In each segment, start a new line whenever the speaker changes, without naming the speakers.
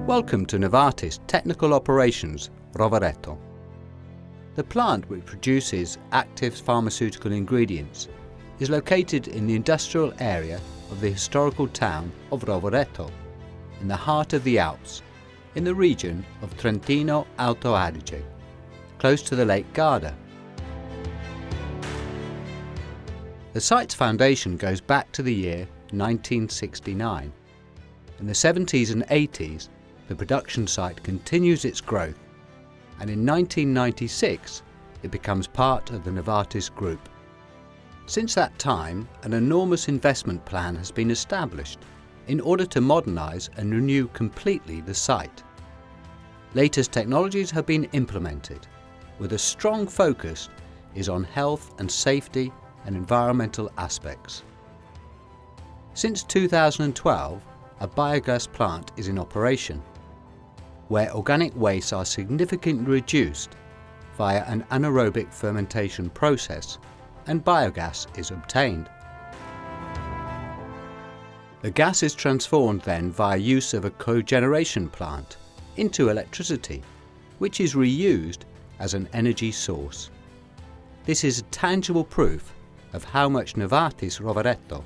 Welcome to Novartis Technical Operations Rovereto. The plant, which produces active pharmaceutical ingredients, is located in the industrial area of the historical town of Rovereto, in the heart of the Alps, in the region of Trentino Alto Adige, close to the Lake Garda. The site's foundation goes back to the year 1969. In the 70s and 80s, the production site continues its growth, and in 1996 it becomes part of the Novartis Group. Since that time, an enormous investment plan has been established in order to modernise and renew completely the site. Latest technologies have been implemented, with a strong focus is on health and safety and environmental aspects. Since 2012, a biogas plant is in operation, where organic wastes are significantly reduced via an anaerobic fermentation process and biogas is obtained. The gas is transformed then via use of a cogeneration plant into electricity, which is reused as an energy source. This is a tangible proof of how much Novartis Rovereto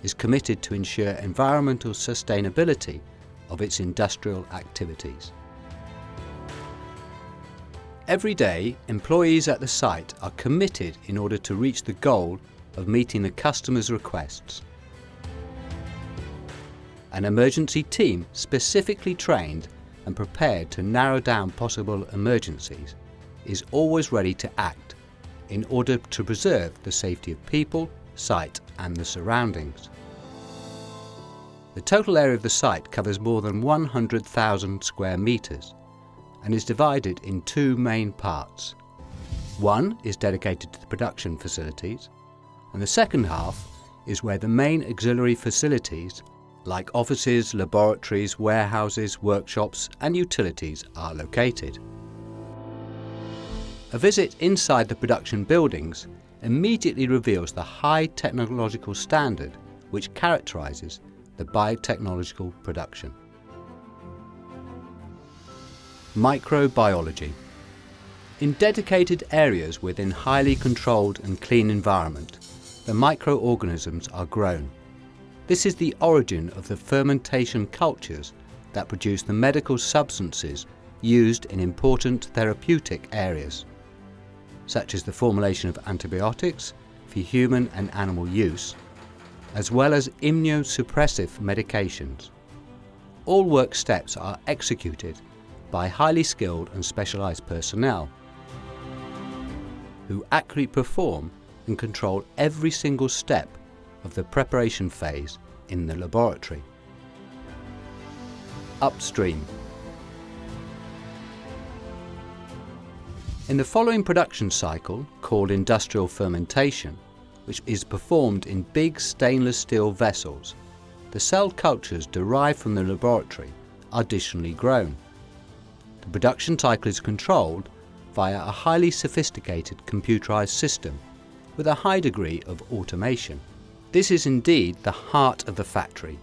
is committed to ensure environmental sustainability of its industrial activities. Every day, employees at the site are committed in order to reach the goal of meeting the customer's requests. An emergency team specifically trained and prepared to narrow down possible emergencies is always ready to act in order to preserve the safety of people, site and the surroundings. The total area of the site covers more than 100,000 square metres and is divided in two main parts. One is dedicated to the production facilities, and the second half is where the main auxiliary facilities like offices, laboratories, warehouses, workshops and utilities are located. A visit inside the production buildings immediately reveals the high technological standard which characterises the biotechnological production. Microbiology. In dedicated areas within highly controlled and clean environment, the microorganisms are grown. This is the origin of the fermentation cultures that produce the medical substances used in important therapeutic areas, such as the formulation of antibiotics for human and animal use, as well as immunosuppressive medications. All work steps are executed by highly skilled and specialised personnel who accurately perform and control every single step of the preparation phase in the laboratory. Upstream. In the following production cycle, called industrial fermentation, which is performed in big stainless steel vessels, the cell cultures derived from the laboratory are additionally grown. The production cycle is controlled via a highly sophisticated computerized system with a high degree of automation. This is indeed the heart of the factory.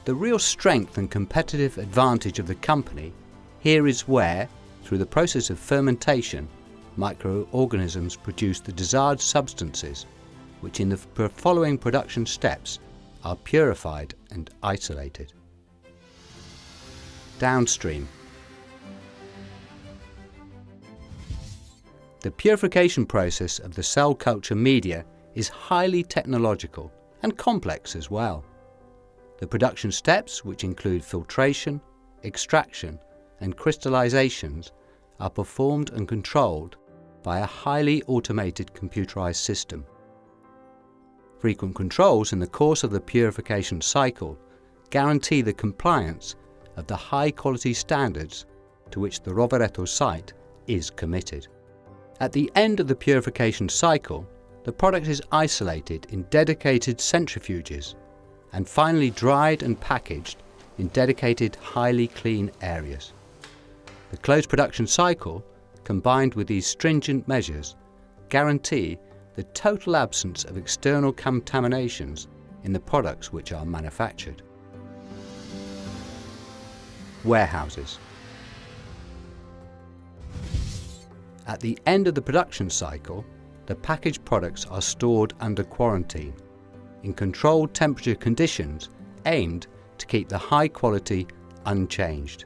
The real strength and competitive advantage of the company here is where, through the process of fermentation, microorganisms produce the desired substances, which in the following production steps are purified and isolated. Downstream. The purification process of the cell culture media is highly technological and complex as well. The production steps, which include filtration, extraction and crystallizations, are performed and controlled by a highly automated computerized system. Frequent controls in the course of the purification cycle guarantee the compliance of the high quality standards to which the Rovereto site is committed. At the end of the purification cycle, the product is isolated in dedicated centrifuges and finally dried and packaged in dedicated highly clean areas. The closed production cycle, combined with these stringent measures, guarantee the total absence of external contaminations in the products which are manufactured. warehouses. At the end of the production cycle, the packaged products are stored under quarantine in controlled temperature conditions aimed to keep the high quality unchanged.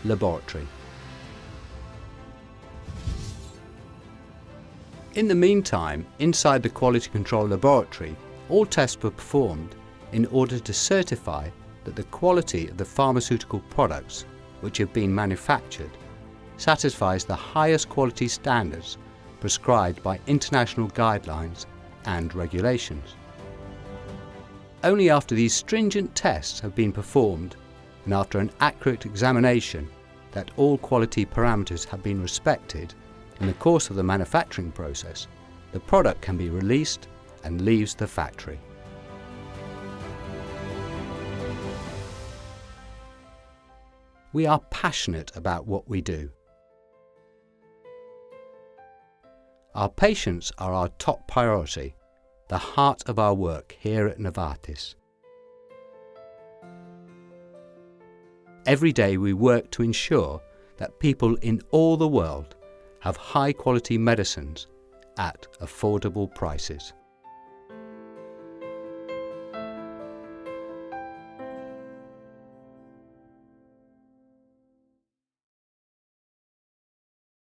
Laboratory. In the meantime, inside the quality control laboratory, all tests were performed in order to certify that the quality of the pharmaceutical products which have been manufactured satisfies the highest quality standards prescribed by international guidelines and regulations. Only after these stringent tests have been performed and after an accurate examination that all quality parameters have been respected in the course of the manufacturing process, the product can be released and leaves the factory. We are passionate about what we do. Our patients are our top priority, the heart of our work here at Novartis. Every day we work to ensure that people in all the world have high-quality medicines at affordable prices.